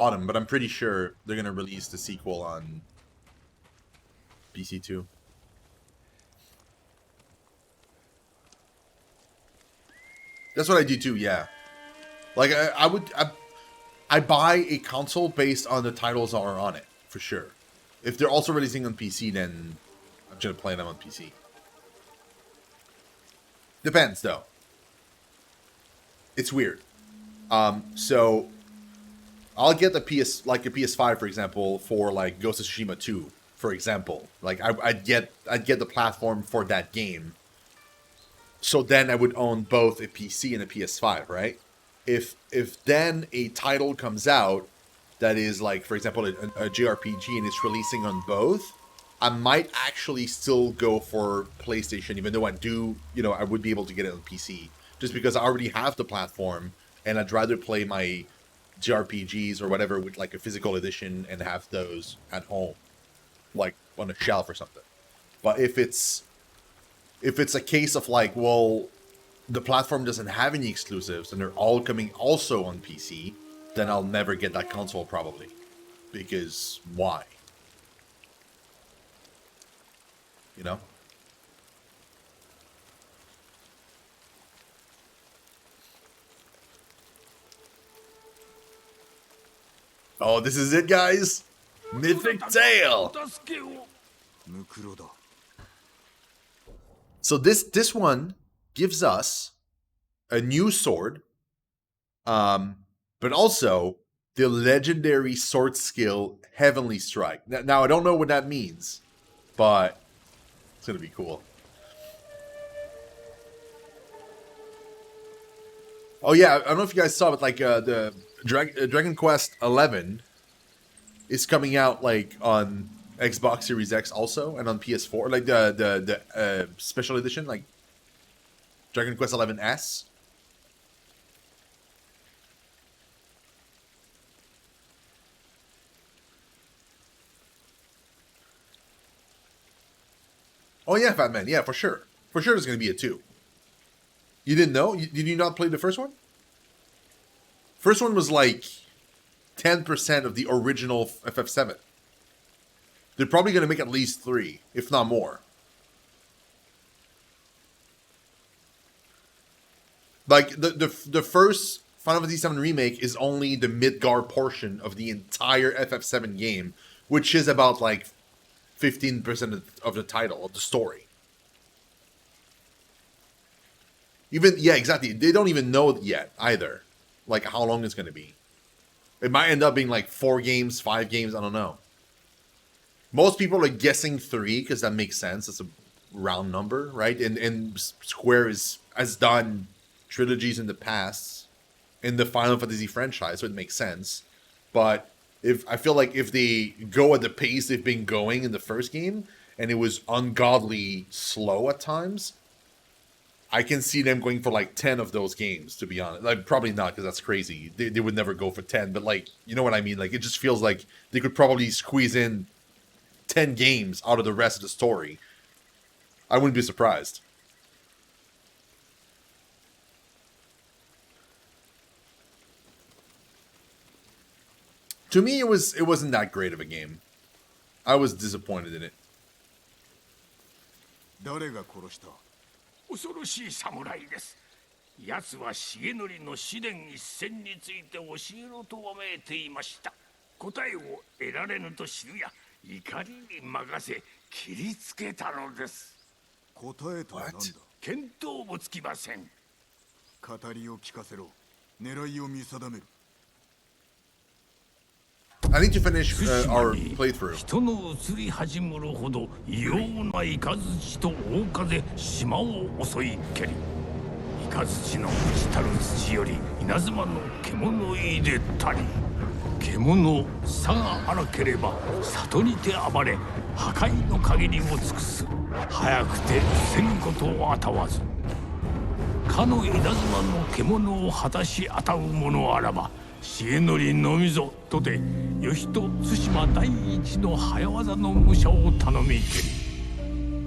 autumn, but I'm pretty sure they're gonna release the sequel on PC too. That's what I do too. Yeah, like I buy a console based on the titles that are on it for sure. If they're also releasing on PC, then I'm gonna play them on PC. Depends though. It's weird. So I'll get the like a PS5 for example for like Ghost of Tsushima 2, for example. Like I'd get the platform for that game. So then I would own both a PC and a PS5, right? If then a title comes out that is like, for example, a JRPG and it's releasing on both, I might actually still go for PlayStation, even though I do, I would be able to get it on PC, just because I already have the platform, and I'd rather play my JRPGs or whatever with like a physical edition and have those at home, like on a shelf or something. But if it's a case of like, well, the platform doesn't have any exclusives and they're all coming also on PC, then I'll never get that console probably. Because why? You know? Oh, this is it, guys? Mythic Tale! So this one gives us a new sword, but also the legendary sword skill Heavenly Strike. Now I don't know what that means, but it's gonna be cool. Oh yeah, I don't know if you guys saw it. Like the Dragon Quest 11 is coming out like on Xbox Series X also, and on PS4, like the special edition, like Dragon Quest 11S. Oh yeah, Fat Man, yeah, for sure. For sure there's going to be a 2. You didn't know? Did you not play the first one? First one was like 10% of the original FF7. They're probably going to make at least 3, if not more. Like, the first Final Fantasy VII Remake is only the Midgar portion of the entire FF7 game, which is about, like, 15% of the title, of the story. Yeah, exactly. They don't even know yet, either, like, how long it's going to be. It might end up being, like, 4 games, 5 games, I don't know. Most people are guessing 3, because that makes sense. It's a round number, right? And Square has done trilogies in the past in the Final Fantasy franchise, so it makes sense. But I feel like if they go at the pace they've been going in the first game, and it was ungodly slow at times, I can see them going for like 10 of those games, to be honest. Like, probably not, because that's crazy. They would never go for 10, but like, you know what I mean? Like, it just feels like they could probably squeeze in 10 games out of the rest of the story. I wouldn't be surprised. To me, it wasn't that great of a game. I was disappointed in it. 誰が殺した？恐ろしい侍です。奴は重則の試練一戦について教えろとわめいていました。答えを得られぬと知るや、怒りに任せ切りつけたのです。答えとは何だ？見当もつきません。語りを聞かせろ。狙いを見定める。I need to finish our playthrough. 人の移り始めるほど異様な雷と大風島を襲い蹴り、雷の満ちたる土より稲妻の獣入れたり、獣さが荒ければ里にて暴れ破壊の限りを尽くす。早くて防ぐことをあたわず、かの稲妻の獣を果たしあたう者あらば重則のみぞとて義と対馬第一の早業の武者を頼みけり、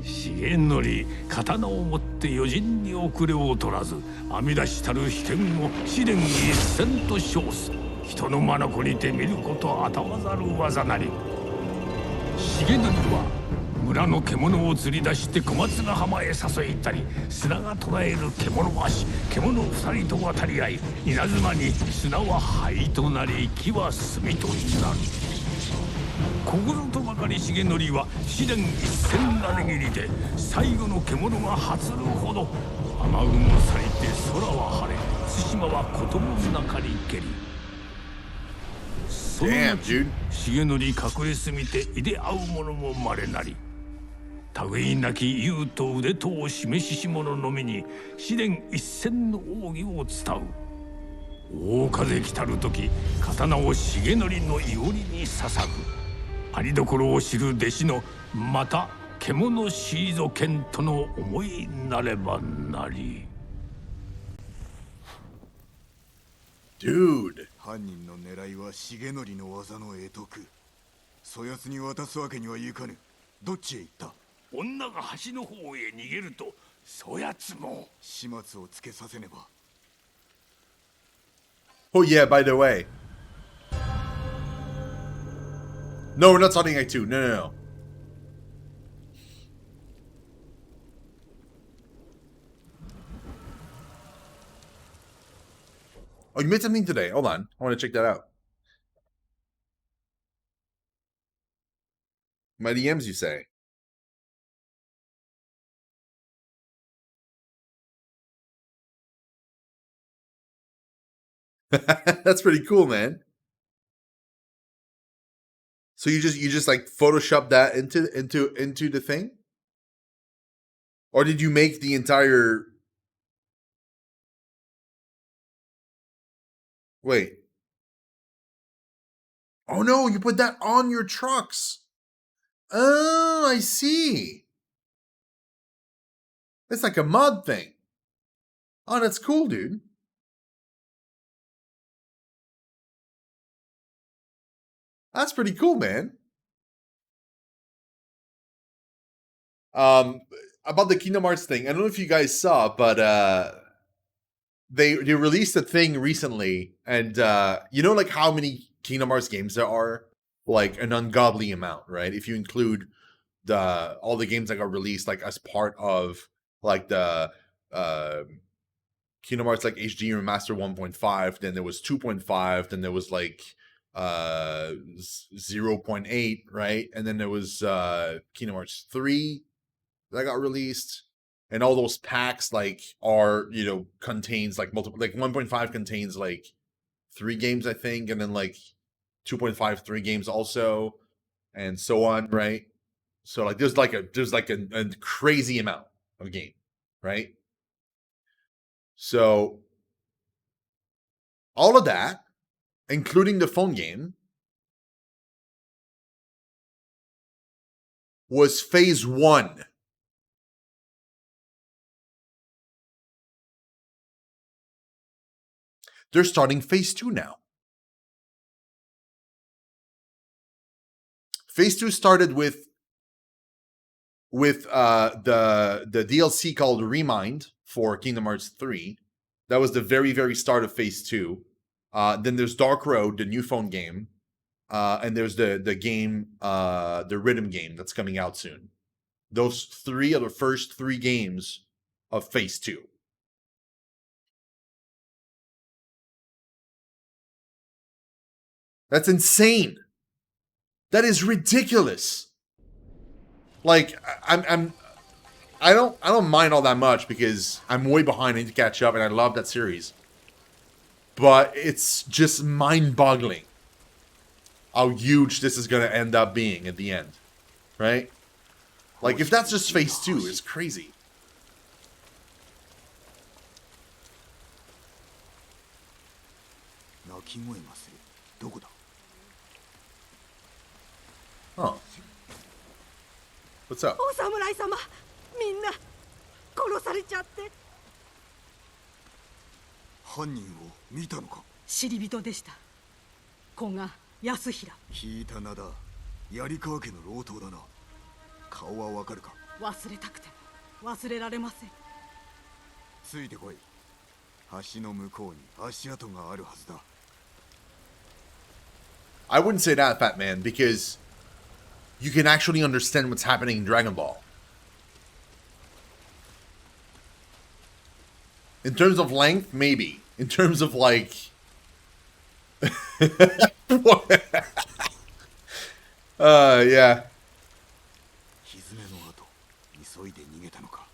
重則刀を持って余人に遅れを取らず編み出したる秘剣を試練一戦と称す。人の眼にて見ることあたわざる技なり。重則は村の獣を釣り出して小松ヶ浜へ誘いたり、砂が捕らえる獣橋、獣二人と渡り合い、稲妻に砂は灰となり木は炭となる。心とばかり重則は試練一戦なれぎりで最後の獣が発るほど、雨雲咲いて空は晴れ、対馬はこともなかりけり。その後重則隠れすみていで会う者もまれなり、類なき勇と腕とを示しし者のみに試練一戦の奥義を伝う。大風来たる時、刀を重則のいおりに捧ぐ。ありどころを知る弟子のまた獣シーゾ剣との思いなればなり。Dude. 犯人の狙いは重則の技の会得。そやつに渡すわけにはいかぬ。どっちへ行った？女が橋の方へ逃げると、そやつも始末をつけさせねば。Oh yeah, by the way. No, we're not starting Act 2. No, no, no. Oh, you made something today. Hold on. I want to check that out. My DMs, you say? That's pretty cool, man. So you just like Photoshop that into the thing? Or did you make the entire... Wait. Oh no, you put that on your trucks. Oh, I see. It's like a mod thing. Oh, that's cool, dude. That's pretty cool, man. About the Kingdom Hearts thing, I don't know if you guys saw, but they released a thing recently, and you know, like how many Kingdom Hearts games there are, like an ungodly amount, right? If you include all the games that got released like as part of like the Kingdom Hearts like HD Remaster 1.5, then there was 2.5, then there was like 0.8, right? And then there was Kingdom Hearts 3 that got released, and all those packs like are, you know, contains like multiple, like 1.5 contains like 3 games, I think, and then like 2.5 3 games also, and so on, right? So like there's like a crazy amount of game, right? So all of that, including the phone game, was phase 1. They're starting phase 2 now. Phase 2 started with the DLC called Remind for Kingdom Hearts 3. That was the very, very start of phase 2. Then there's Dark Road, the new phone game. And there's the game, the rhythm game that's coming out soon. Those 3 are the first 3 games of phase 2. That's insane. That is ridiculous. Like I don't mind all that much because I'm way behind. I need to catch up, and I love that series. But it's just mind-boggling how huge this is going to end up being at the end, right? Like if that's just phase 2, it's crazy. Huh. What's up? お侍様、みんな殺されちゃって。犯人を見たのか？知り人でした。古賀康平。聞いた名だ。槍川家の老頭だな。顔はわかるか？忘れたくて忘れられません。ついてこい。橋の向こうに足跡があるはずだ。I wouldn't say that, Fat Man, because you can actually understand what's happening in Dragon Ball. In terms of length, maybe. In terms of like, yeah. 蹄の後急いで逃げたのか。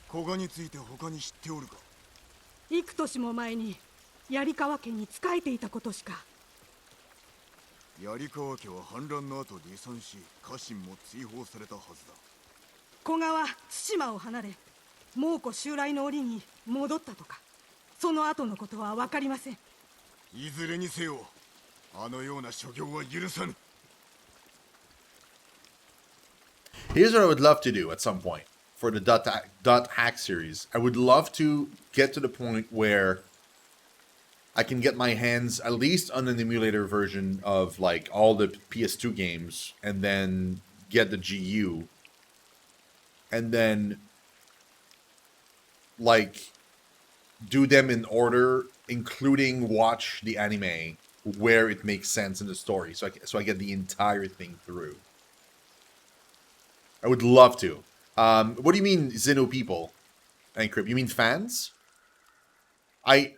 古賀について他に知っておるか。幾年も前に槍川家に仕えていたことしか。槍川家は反乱の後離散し、家臣も追放されたはずだ。古賀は対馬を離れ蒙古襲来の折に戻ったとか。その後のことは分かりません。いずれにせよ、あのような所業は許さぬ。 Here's what I would love to do at some point for the dot hack series. I would love to get to the point where I can get my hands at least on an emulator version of like all the PS2 games, and then get the GU, and then like do them in order, including watch the anime where it makes sense in the story, so I get the entire thing through. I would love to. What do you mean, Xeno people? Encrypt? You mean fans? I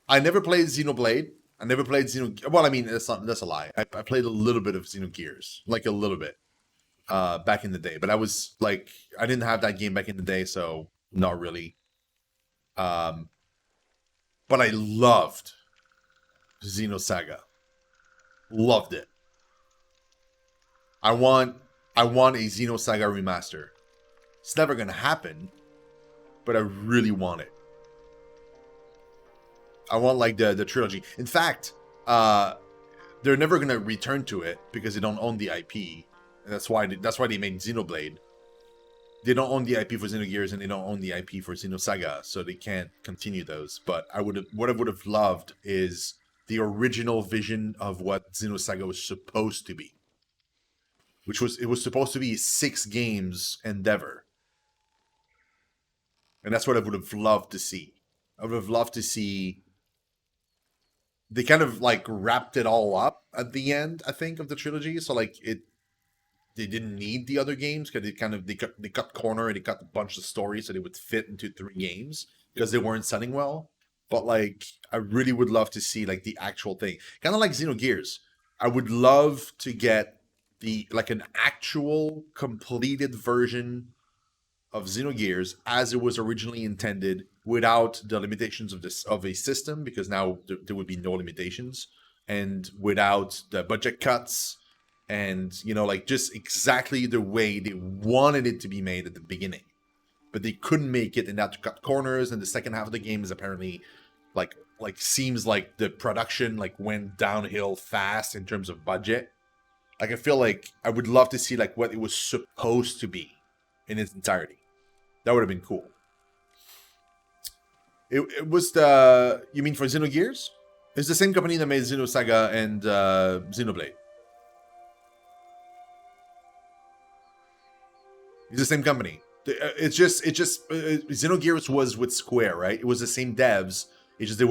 never played Xenoblade. I never played Xeno. Well, I mean that's a lie. I played a little bit of Xenogears, like a little bit, back in the day. But I was like, I didn't have that game back in the day, so not really. But I loved Xenosaga. Loved it. I want a Xenosaga remaster. It's never gonna happen, but I really want it. I want like the trilogy. In fact, they're never gonna return to it because they don't own the IP, and that's why they made Xenoblade. They don't own the IP for Xenogears, and they don't own the IP for Xenosaga, so they can't continue those. But what I would have loved is the original vision of what Xenosaga was supposed to be, which was supposed to be a 6 games endeavor, and that's what I would have loved to see. I would have loved to see. They kind of like wrapped it all up at the end, I think, of the trilogy. So like they didn't need the other games because they cut corner and they cut a bunch of stories so they would fit into 3 games because they weren't selling well. But like, I really would love to see like the actual thing, kind of like Xenogears. I would love to get an actual completed version of Xenogears as it was originally intended, without the limitations of a system, because now there would be no limitations, and without the budget cuts, and like just exactly the way they wanted it to be made at the beginning, but they couldn't make it, and had to cut corners. And the second half of the game is apparently like seems like the production like went downhill fast in terms of budget. Like I feel like I would love to see like what it was supposed to be in its entirety. That would have been cool. It was the... You mean for Xenogears? It's the same company that made Xenosaga and Xenoblade. It's the same company. It's just Xenogears was with Square, right? It was the same devs. It's just they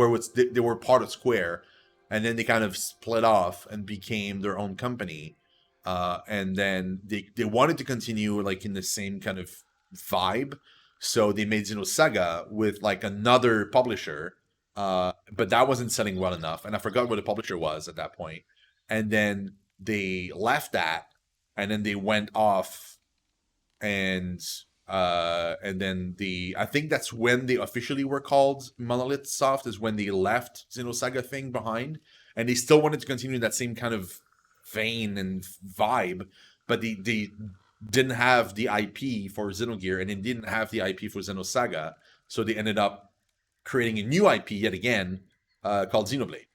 were part of Square, and then they kind of split off and became their own company. And then they wanted to continue like in the same kind of vibe, so they made Xenosaga with like another publisher, but that wasn't selling well enough, and I forgot what the publisher was at that point. And then they left that, and then they went off, and then I think that's when they officially were called Monolith Soft, is when they left Xenosaga thing behind, and they still wanted to continue that same kind of vein and vibe, but they didn't have the IP for Xenogear, and they didn't have the IP for Xenosaga, so they ended up creating a new IP yet again, called Xenoblade.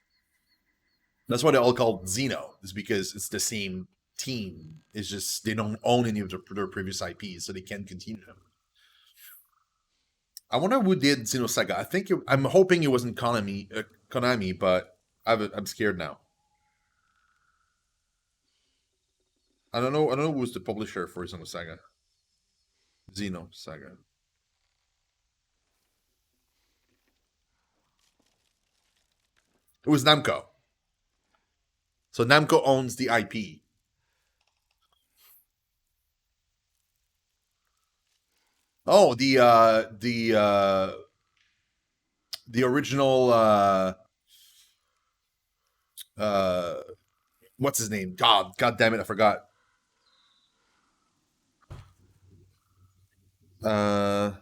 That's why they're all called Xeno, is because it's the same team. It's just they don't own any of their previous IPs, so they can't continue them. I wonder who did Xenosaga. I'm hoping it wasn't Konami, but I'm scared now. I don't know who's the publisher for Xenosaga. Xenosaga. It was Namco. So Namco owns the IP. Oh, the original what's his name? God damn it, I forgot. Uh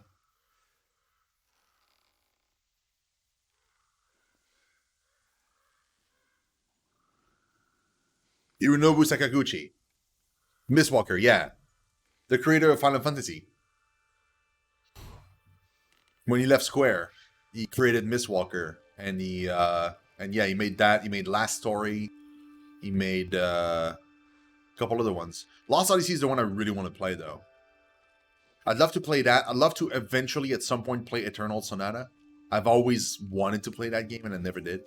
Hironobu Sakaguchi. Mistwalker, yeah. The creator of Final Fantasy. When he left Square, he created Mistwalker, and he made that. He made Last Story. He made a couple other ones. Lost Odyssey is the one I really want to play, though. I'd love to play that. I'd love to eventually, at some point, play Eternal Sonata. I've always wanted to play that game, and I never did.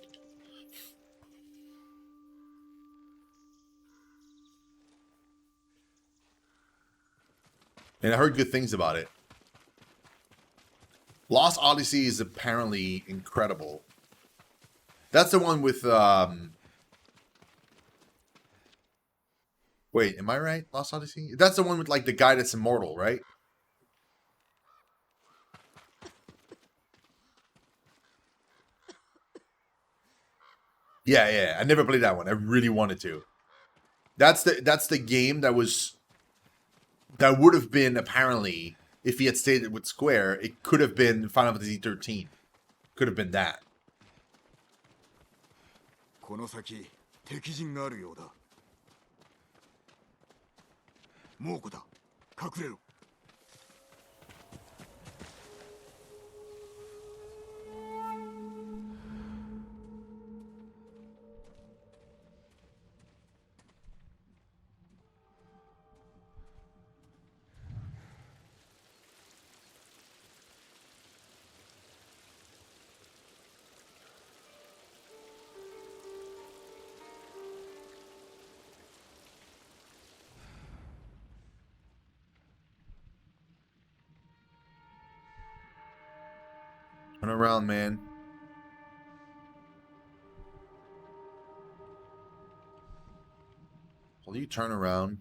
And I heard good things about it. Lost Odyssey is apparently incredible. That's the one with wait, am I right? Lost Odyssey? That's the one with like the guy that's immortal, right? Yeah. I never played that one. I really wanted to. That's the game that would have been, apparently, if he had stayed with Square, it could have been Final Fantasy 13. Could have been that. この先敵陣があるようだ。猛虎だ。隠れろ。Turn around, man. Will you turn around?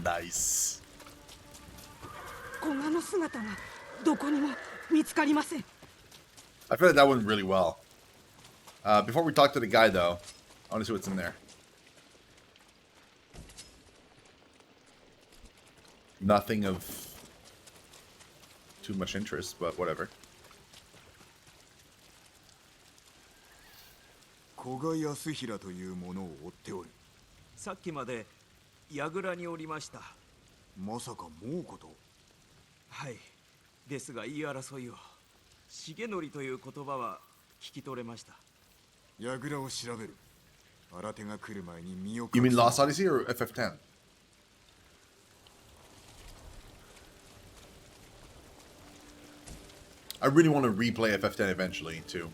Nice. 古賀の姿がどこにも見つかりません。 I feel like that went really well. Before we talk to the guy, though, I want to see what's in there. Nothing of too much interest, but whatever. 古賀康平というものを追っておる。さっきまで櫓におりました。まさか猛虎と。はい。ですが言い争いを。重則という言葉は聞き取れました。櫓を調べる。新手が来る前に身を You mean Lost Odyssey or FF10? I really want to replay FF10 eventually, too.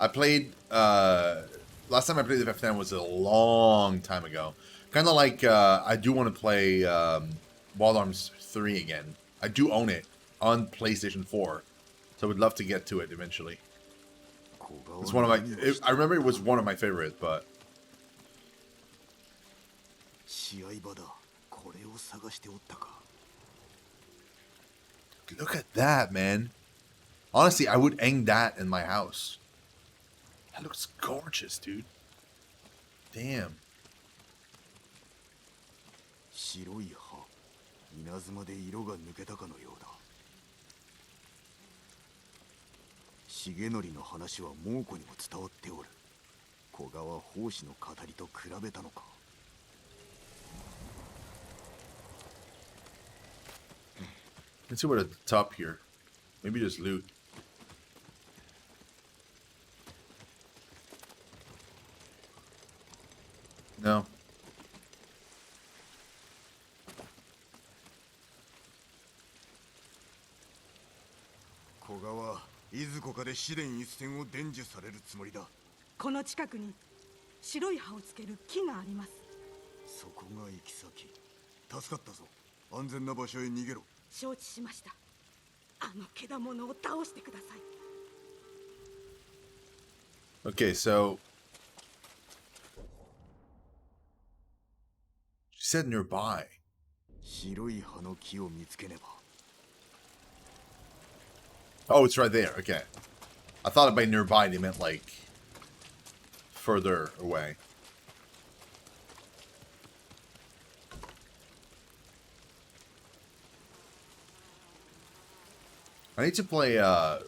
I played, last time I played FF10 was a long time ago. Kind of like, I do want to play Wild Arms 3 again. I do own it on PlayStation 4, so I would love to get to it eventually. It's one of my, I remember it was one of my favorites, but... 試合場だ。これを探しておったか。 Look at that, man. Honestly, I would hang that in my house. That looks gorgeous, dude. Damn. 白い歯、稲妻で色が抜けたかのようだ。重則の話は猛虎にも伝わっておる。古賀は法師の語りと比べたのか。Let's see what at the top here. Maybe just loot. No. Koga はいずこかで試練一戦を伝授されるつもりだ。この近くに白い葉をつける木があります。そこが行き先。助かったぞ。安全な場所へ逃げろ。承知しました。あの獣を倒してください。Okay, so she said nearby. 白い葉の木を見つけねば。Oh, it's right there. Okay. I thought by nearby they meant like further away. I need to play a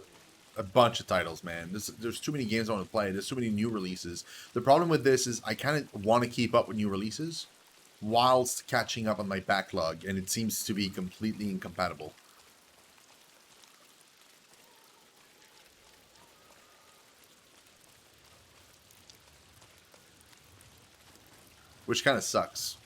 bunch of titles, man. There's too many games I want to play. There's too many new releases. The problem with this is I kind of want to keep up with new releases whilst catching up on my backlog, and it seems to be completely incompatible. Which kind of sucks.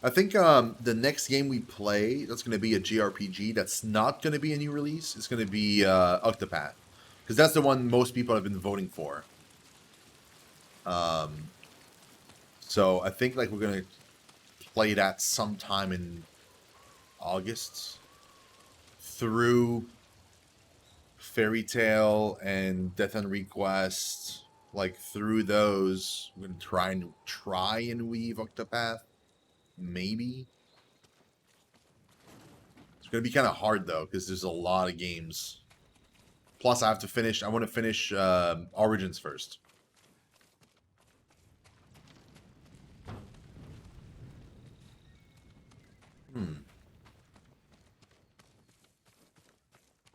I think the next game we play, that's going to be a JRPG. That's not going to be a new release. It's going to be Octopath. Because that's the one most people have been voting for. So I think like we're going to play that sometime in August. Through Fairy Tail and Death and Request. Like through those, we're going to try and weave Octopath. Maybe. It's going to be kind of hard, though, because there's a lot of games. Plus, I want to finish Origins first.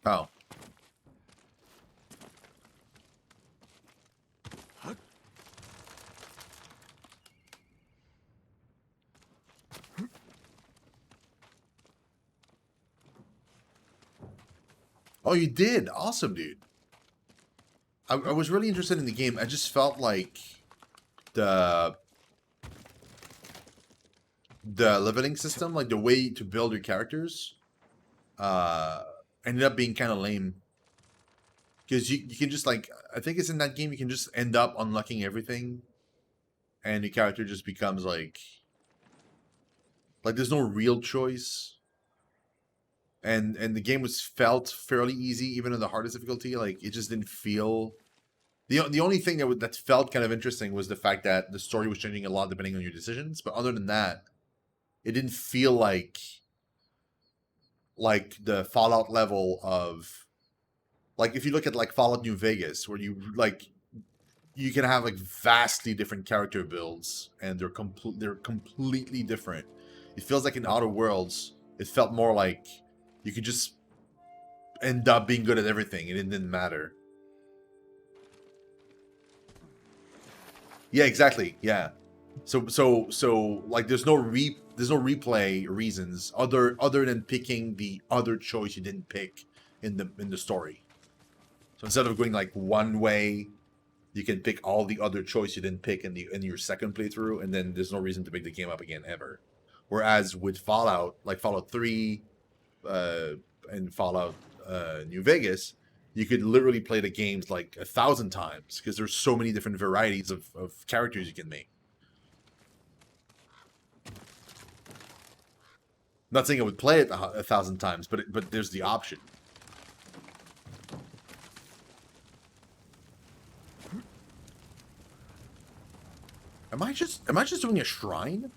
Oh. Oh, you did? Awesome, dude. I was really interested in the game. I just felt like the leveling system, like the way to build your characters, ended up being kind of lame. Because you can just, like, I think it's in that game, you can just end up unlocking everything, and your character just becomes, like there's no real choice. And the game felt fairly easy, even in the hardest difficulty. Like, it just didn't feel... The only thing that felt kind of interesting was the fact that the story was changing a lot depending on your decisions. But other than that, it didn't feel like the Fallout level of... Like, if you look at, like, Fallout New Vegas, where you can have, like, vastly different character builds, and they're completely different. It feels like in Outer Worlds, it felt more like you could just end up being good at everything, and it didn't matter. Yeah, exactly. Yeah. So like there's no replay reasons other than picking the other choice you didn't pick in the story. So instead of going like one way, you can pick all the other choice you didn't pick in your second playthrough, and then there's no reason to pick the game up again ever. Whereas with Fallout, like Fallout 3 and Fallout New Vegas, you could literally play the games like 1,000 times because there's so many different varieties of characters you can make. Not saying I would play it 1,000 times, but there's the option. Am I just doing a shrine?